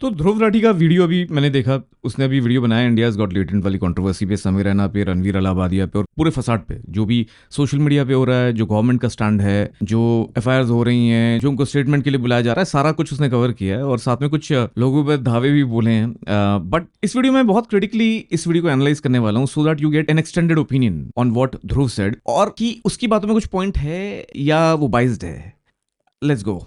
तो ध्रुव राठी का वीडियो अभी मैंने देखा, उसने अभी वीडियो बनाया इंडियाज गॉट लेटेंट वाली कंट्रोवर्सी पे, समीर रैना पे, रणवीर अलाहाबादिया पे और पूरे फसाड पे, जो भी सोशल मीडिया पे हो रहा है, जो गवर्नमेंट का स्टैंड है, जो एफआईआर हो रही हैं, जो उनको स्टेटमेंट के लिए बुलाया जा रहा है, सारा कुछ उसने कवर किया है और साथ में कुछ लोगों पर धावे भी बोले हैं। बट इस वीडियो में बहुत क्रिटिकली इस वीडियो को एनालाइज करने वाला हूँ so that you get an extended opinion on what Dhruv said, और कि उसकी बातों में कुछ पॉइंट है या वो बाइज्ड है। Let's go.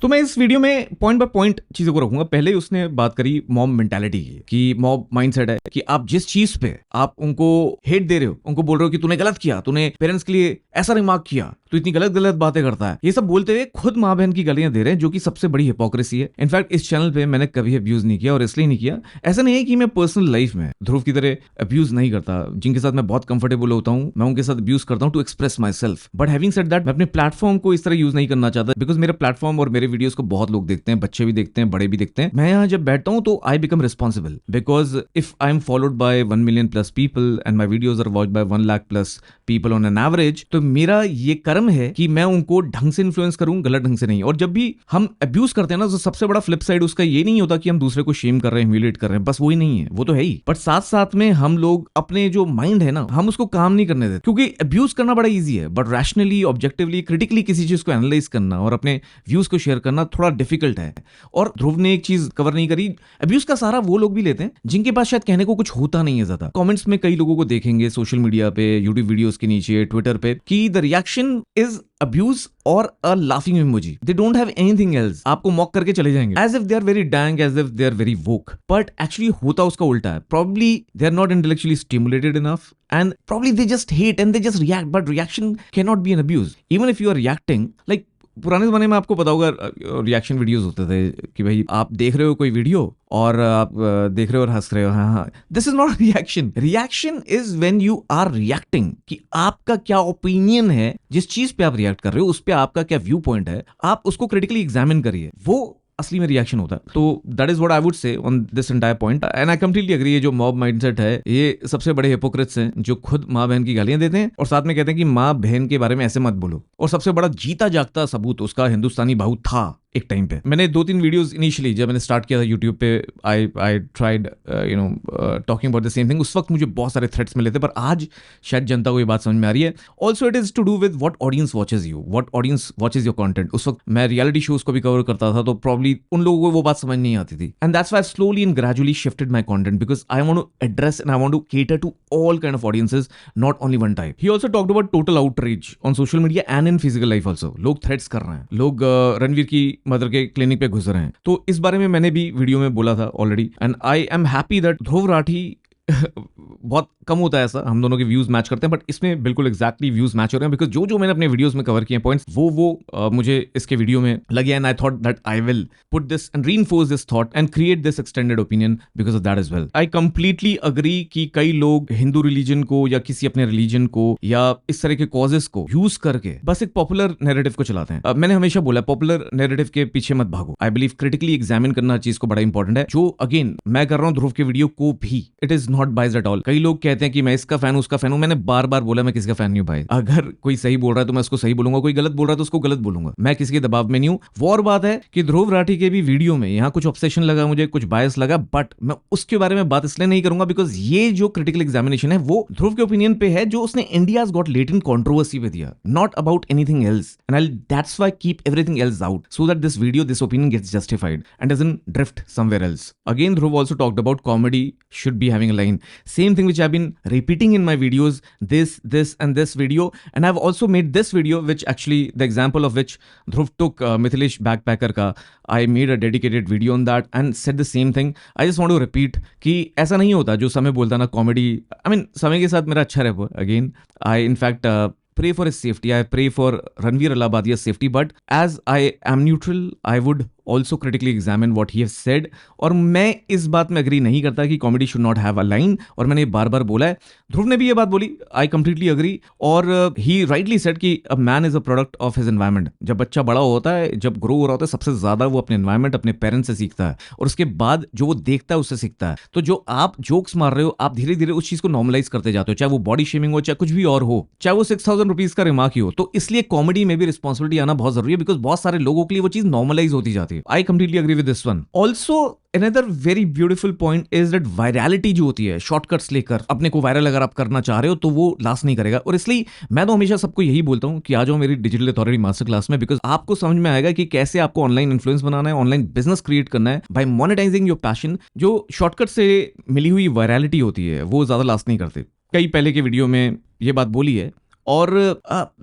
तो मैं इस वीडियो में पॉइंट बाय पॉइंट चीजों को रखूंगा। पहले उसने बात करी मॉब मेंटालिटी की, कि मॉब माइंडसेट है कि आप जिस चीज पे आप उनको हेट दे रहे हो, उनको बोल रहे हो कि तूने गलत किया, तूने पेरेंट्स के लिए ऐसा रिमार्क किया, तो इतनी गलत गलत बातें करता है, ये सब बोलते हुए खुद माँ बहन की गालियां दे रहे हैं, जो कि सबसे बड़ी हिपोक्रेसी है। इनफैक्ट इस चैनल पे मैंने कभी अब्यूज नहीं किया, और इसलिए नहीं किया, ऐसा नहीं है कि मैं पर्सनल लाइफ में ध्रुव की तरह अब्यूज नहीं करता। जिनके साथ मैं बहुत कंफर्टेबल होता हूँ, मैं उनके साथ अब्यूज करता हूँ to express myself. But having said that, मैं अपने प्लेटफॉर्म को इस तरह यूज नहीं करना चाहता, बिकॉज मेरा प्लेटफॉर्म और मेरे वीडियोस को बहुत लोग देखते हैं, बच्चे भी देखते हैं, बड़े भी देखते हैं। मैं यहाँ जब बैठता हूँ तो I become responsible, because if I am followed by 1 million plus people and my videos are watched by 1 lakh plus people on an average, तो मेरा ये कर्म है कि मैं उनको ढंग से इन्फ्लुएंस करूं, गलत ढंग से नहीं। और जब भी हम अब्यूज करते हैं ना, तो सबसे बड़ा फ्लिप साइड उसका ये नहीं होता कि हम दूसरे को शेम कर रहे हैं, ह्यूमिलेट कर रहे हैं, बस वही नहीं है, वो तो है ही, बट साथ साथ में हम लोग अपने जो माइंड है ना, हम उसको काम नहीं करने देते। क्योंकि अब्यूज करना बड़ा ईजी है, बट रैशनली, ऑब्जेक्टिवली, क्रिटिकली किसी चीज को एनालाइज करना और अपने व्यूज को शेयर करना थोड़ा डिफिकल्ट है। और ध्रुव ने एक चीज कवर नहीं करी, अब्यूज का सहारा वो लोग भी लेते हैं जिनके पास शायद कहने को कुछ होता नहीं है ज्यादा। कमेंट्स में कई लोगों को देखेंगे सोशल मीडिया पे, यूट्यूब वीडियोस के नीचे, ट्विटर पे, कि द रिएक्शन इज अब्यूज और a laughing emoji. They don't have anything else. आपको मॉक करके चले जाएंगे as if they are very dang, as if they are very woke, but actually होता उसका उल्टा है। Probably they are not intellectually stimulated enough and probably they just hate and they just react, but reaction cannot be an abuse. Even if you are reacting, like पुराने जमाने में आपको पता होगा रिएक्शन वीडियोस होते थे कि भाई आप देख रहे हो कोई वीडियो और आप देख रहे हो और हंस रहे हो, हाँ, this is not reaction. Reaction is when you are reacting, कि आपका क्या ओपिनियन है, जिस चीज पे आप रिएक्ट कर रहे हो उस पे आपका क्या व्यू पॉइंट है, आप उसको क्रिटिकली एग्जामिन करिए, वो असली में रिएक्शन होता है। तो that is what I would say on this entire point, and I completely agree. ये जो मॉब माइंडसेट है, ये सबसे बड़े हिपोक्रेट्स हैं, जो खुद माँ बहन की गालियां देते हैं और साथ में कहते हैं कि माँ बहन के बारे में ऐसे मत बोलो। और सबसे बड़ा जीता जागता सबूत उसका हिंदुस्तानी बाहू था एक टाइम पे। मैंने 2-3 वीडियोस इनिशियली जब मैंने स्टार्ट किया था यूट्यूब पे, I tried talking about the same thing. उस वक्त मुझे बहुत सारे थ्रेट्स मिले थे, पर आज शायद जनता को ये बात समझ में आ रही है। Also it is to do with what audience watches you, what audience watches your content. उस वक्त मैं रियलिटी शोज को भी कवर करता था, तो प्रॉब्ली उन लोगों को वो बात समझ नहीं आती थी, and that's why I slowly and gradually shifted my content, because I want to address and I want to cater to all kind of audiences, not only one type. He also talked about total outreach on social media and in physical life also. लोग threats कर रहे हैं, लोग रणवीर की mother के clinic पे घुस रहे हैं। तो इस बारे में मैंने भी वीडियो में बोला था already, and I am happy that Dhruv Rathee बहुत कम होता है ऐसा, हम दोनों के व्यूज मैच करते हैं, बट इसमें बिल्कुल एग्जैक्टली व्यूज मैच हो रहे हैं, बिकॉज जो मैंने अपने वीडियोस में कवर किए पॉइंट्स, वो मुझे इसके वीडियो में लगे, and I thought that I will put this and reinforce this thought and create this extended opinion because of that as well. I completely agree कि कई लोग हिंदू रिलीजन को या किसी अपने रिलीजन को या इस तरह के कॉजेस को यूज करके बस एक पॉपुलर नैरेटिव को चलाते हैं। मैंने हमेशा बोला, पॉपुलर नैरेटिव के पीछे मत भागो। आई बिलीव क्रिटिकली एग्जामिन करना चीज को बड़ा इंपॉर्टेंट है, जो अगेन मैं कर रहा हूं ध्रुव के वीडियो को भी, it is not biased at all. कई लोग कहते हैं कि मैं इसका फैन हूं, उसका फैन हूं। मैंने बार बार बोला मैं किसी का फैन नहीं हूं भाई। अगर कोई सही बोल रहा है तो मैं उसको सही बोलूंगा, कोई गलत बोल रहा है तो उसको गलत बोलूंगा। मैं किसी के दबाव में नहीं हूं। वो और बात है कि ध्रुव राठी के भी वीडियो में यहाँ कुछ ऑब्सेशन लगा, मुझे कुछ बायस लगा, बट मैं उसके बारे में बात इसलिए नहीं करूंगा बिकॉज ये जो क्रिटिकल एग्जामिनेशन है वो ध्रुव के ओपिनियन पे है, जो उसने इंडियाज गॉट लेटेंट कंट्रोवर्सी पे दिया, not about anything else, and I that's why keep everything else out so that this video, this opinion gets justified and doesn't drift somewhere else. Again, Dhruv also talked about comedy should be having a line. Same thing which I've been repeating in my videos, this and this video. And I've also made this video, which actually, the example of which Dhruv took Mithilesh Backpacker ka. I made a dedicated video on that and said the same thing. I just want to repeat कि ऐसा नहीं होता जो समय बोलता ना comedy, I mean, समय के साथ मेरा अच्छा रहा। Again, I in fact pray for his safety. I pray for Ranveer Allahbadia's safety. But as I am neutral, I would also critically examine what he has said. और मैं इस बात में अग्री नहीं करता कि comedy should not have a line, और मैंने बार बार बोला है। ध्रुव ने भी ये बात बोली, आई कंप्लीटली अग्री, और ही राइटली सेड कि a man is a product of his environment. जब बच्चा बड़ा होता है, जब ग्रो हो रहा होता है, सबसे ज्यादा वो अपने एनवायरमेंट, अपने पेरेंट्स से सीखता है, और उसके बाद जो वो देखता है उससे सीखता है। तो जो आप जोक्स मार रहे हो, आप धीरे धीरे उस चीज को नॉर्मलाइज करते जाते हो, चाहे वो बॉडी शेमिंग हो, चाहे कुछ भी और हो, चाहे वो 6000 रुपीज का रिमार्क ही हो। तो इसलिए कॉमेडी में भी रिस्पॉन्सिबिलिटी आना बहुत जरूरी है, बिकॉज बहुत सारे लोगों के लिए वो चीज नॉर्मलाइज होती जाती है। आती है। I completely agree with this one. Also another very beautiful point is that virality जो होती है, शॉर्टकट्स लेकर अपने को वायरल अगर आप करना चाह रहे हो तो वो लास्ट नहीं करेगा। और इसलिए मैं तो हमेशा सबको यही बोलता हूं कि आ जाओ मेरी डिजिटल अथॉरिटी मास्टर क्लास में, बिकॉज आपको समझ में आएगा कि कैसे आपको ऑनलाइन इन्फ्लुएंस बनाना है, ऑनलाइन बिजनेस क्रिएट करना है बाय मोनेटाइजिंग योर पैशन। जो शॉर्टकट से मिली हुई वायरलिटी होती है वो ज्यादा लास्ट नहीं करती। कई पहले के वीडियो में ये बात बोली है। और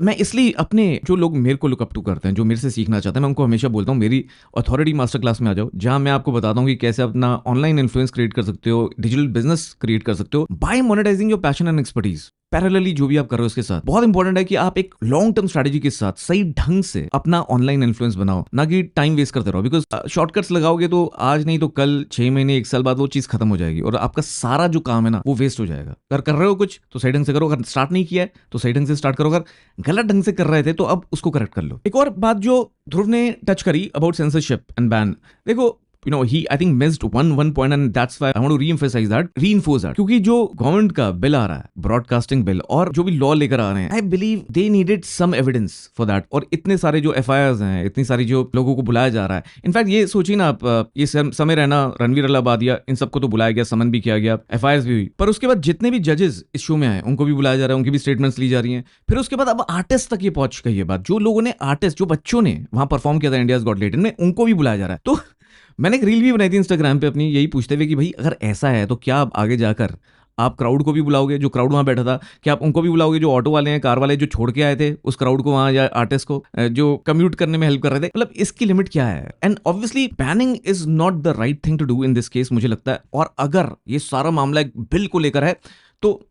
मैं इसलिए अपने जो लोग मेरे को लुक अप टू करते हैं, जो मेरे से सीखना चाहते हैं, मैं उनको हमेशा बोलता हूँ मेरी अथॉरिटी मास्टर क्लास में आ जाओ, जहां मैं आपको बताता हूँ कि कैसे अपना ऑनलाइन इन्फ्लुएंस क्रिएट कर सकते हो, डिजिटल बिजनेस क्रिएट कर सकते हो by monetising your passion and expertise. Parallelly जो भी आप कर रहे हो उसके साथ बहुत इंपॉर्टेंट है कि आप एक लॉन्ग टर्म स्ट्रेटेजी के साथ सही ढंग से अपना ऑनलाइन इन्फ्लुएंस बनाओ, ना कि टाइम वेस्ट करते रहो। बिकॉज शॉर्टकट्स लगाओगे तो आज नहीं तो कल, 6 महीने 1 साल बाद वो चीज खत्म हो जाएगी और आपका सारा जो काम है ना वो वेस्ट हो जाएगा। अगर कर रहे हो कुछ तो सही ढंग से करो, अगर स्टार्ट नहीं किया है तो सही ढंग से स्टार्ट करो, अगर गलत ढंग से कर रहे थे तो अब उसको करेक्ट कर लो। एक और बात जो ध्रुव ने टच करी अबाउट सेंसरशिप एंड बैन, देखो he I think missed one point and that's why I want to re-emphasize that, reinforce that, क्योंकि जो गवर्नमेंट का बिल आ रहा है, ब्रॉडकास्टिंग बिल, और जो भी लॉ लेकर आ रहे हैं, I believe they needed some evidence for that। और इतने सारे जो FIRs हैं, इतनी सारी जो लोगों को बुलाया जा रहा है, इनफैक्ट ये सोचिए ना आप, ये समय रैना, रणवीर अलाहाबादिया, इन सबको तो बुलाया गया, समन भी किया गया, FIRs भी हुई, पर उसके बाद जितने भी जजेस इस शो में आए उनको भी बुलाया जा रहा है, उनकी भी स्टेटमेंट्स ली जा रही हैं। फिर उसके बाद अब आर्टिस्ट तक ये पहुंच गई है बात, जो लोगों ने, आर्टिस्ट, जो बच्चों ने वहां परफॉर्म किया था इंडियाज गॉट लैटेंट में, उनको भी बुलाया जा रहा है। तो मैंने एक रील भी बनाई थी इंस्टाग्राम पे अपनी, यही पूछते हुए कि भाई अगर ऐसा है तो क्या आप आगे जाकर आप क्राउड को भी बुलाओगे, जो क्राउड वहां बैठा था, क्या आप उनको भी बुलाओगे, जो ऑटो वाले हैं, कार वाले, जो छोड़ के आए थे उस क्राउड को वहां, या आर्टिस्ट को जो कम्यूट करने में हेल्प कर रहे थे? मतलब इसकी लिमिट क्या है? And obviously banning is not the right thing to do in this case, मुझे लगता है। और अगर ये सारा मामला एक बिल को लेकर है तो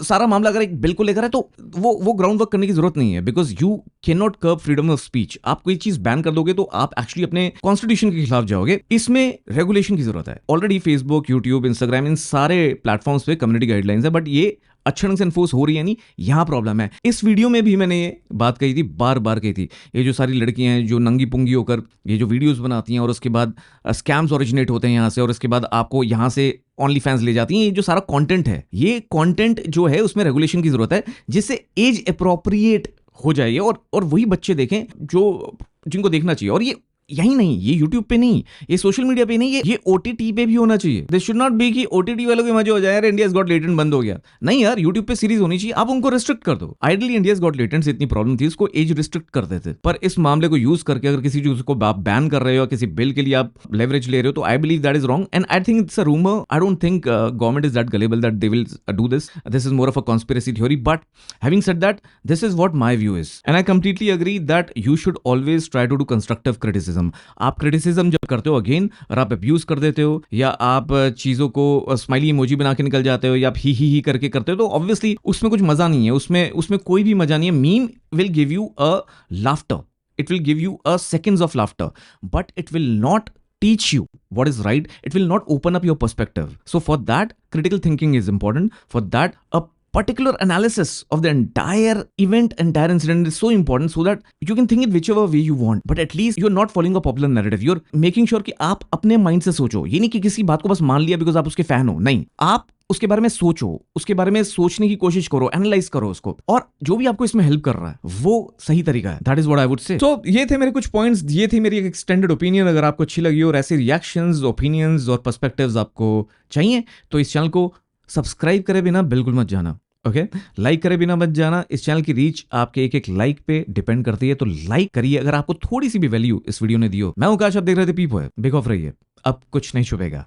सारा मामला अगर एक बिल को लेकर है तो वो ग्राउंड वर्क करने की जरूरत नहीं है, because you can not curb freedom of speech. आप कोई चीज बैन कर दोगे तो आप एक्चुअली अपने कॉन्स्टिट्यूशन के खिलाफ जाओगे। इसमें रेगुलेशन की जरूरत है। ऑलरेडी फेसबुक, यूट्यूब, इंस्टाग्राम, इन सारे प्लेटफॉर्म्स पे कम्युनिटी गाइडलाइंस है, बट ये अच्छे ढंग से एनफोर्स हो रही है नहीं, यहां प्रॉब्लम है। इस वीडियो में भी मैंने ये बात कही थी, बार बार कही थी, ये जो सारी लड़कियां हैं जो नंगी पुंगी होकर ये जो वीडियोस बनाती हैं और उसके बाद स्कैम्स ओरिजिनेट होते हैं यहां से, और उसके बाद आपको यहां से ओनली फैंस ले जाती हैं, ये जो सारा कंटेंट है, ये कंटेंट जो है उसमें रेगुलेशन की जरूरत है, जिससे एज अप्रोप्रिएट हो जाए और वही बच्चे देखें जो जिनको देखना चाहिए। और ये यही नहीं, ये यूट्यूब पे नहीं, ये सोशल मीडिया पे नहीं, ये OTT पे भी होना चाहिए। दिस शुड नॉट बी कि OTT वालों के मजे हो जाए, यार इंडियाज गॉट लेटेंट बंद हो गया। नहीं यार, यूट्यूब पे सीरीज होनी चाहिए, आप उनको रिस्ट्रिक्ट कर दो। आइडली इंडियाज गॉट लेटेंट से इतनी प्रॉब्लम थी, उसको एज रिस्ट्रिक्ट कर देते, पर इस मामले को यूज करके अगर किसी चीज को आप बैन कर रहे हो, किसी बिल के लिए आप लेवरेज ले रहे हो, तो I believe that is wrong. And I think it's a rumour, I don't think government is that gullible that they will do this. This is more of a conspiracy theory, but having said that, this is what my view is, and I completely agree that you should always try to do constructive criticism. आप criticism जब करते हो again, और आप abuse कर देते हो, या आप चीजों को स्माइली इमोजी बना के निकल जाते हो, या आप ही करके करते हो, तो ऑब्वियसली उसमें कुछ मजा नहीं है, उसमें कोई भी मजा नहीं है। Meme will give you a laughter, it will give you a seconds of laughter, but it will not teach you what is right. It will not open up your perspective. So for that, critical thinking is important. For that, a particular analysis of the entire incident is so important, so that you can think it whichever way you want, but at least you're not following a popular narrative. You're making sure कि आप अपने mind से सोचो। ये नहीं कि किसी बात को बस मान लिया बिकॉज आप उसके फैन हो, नहीं, आप उसके बारे में सोचो, उसके बारे में सोचने की कोशिश करो, एनालाइज करो उसको, और जो भी आपको इसमें हेल्प कर रहा है वो सही तरीका है। That is what I would से। तो ये थे मेरे कुछ पॉइंट्स, ये थी मेरी एक एक्सटेंडेड ओपिनियन। अगर आपको अच्छी लगी और ऐसे रिएक्शंस, ओपिनियंस और पर्सपेक्टिव्स आपको चाहिए तो इस चैनल को सब्सक्राइब करे बिना बिल्कुल मत जाना, ओके? लाइक करे बिना मत जाना। इस चैनल की रीच आपके एक लाइक पे डिपेंड करती है, तो लाइक करिए अगर आपको थोड़ी सी भी वैल्यू इस वीडियो ने दी हो। मैं आकाश, आप देख रहे थे पीपो है, बिग ऑफ रही है, अब कुछ नहीं छुपेगा।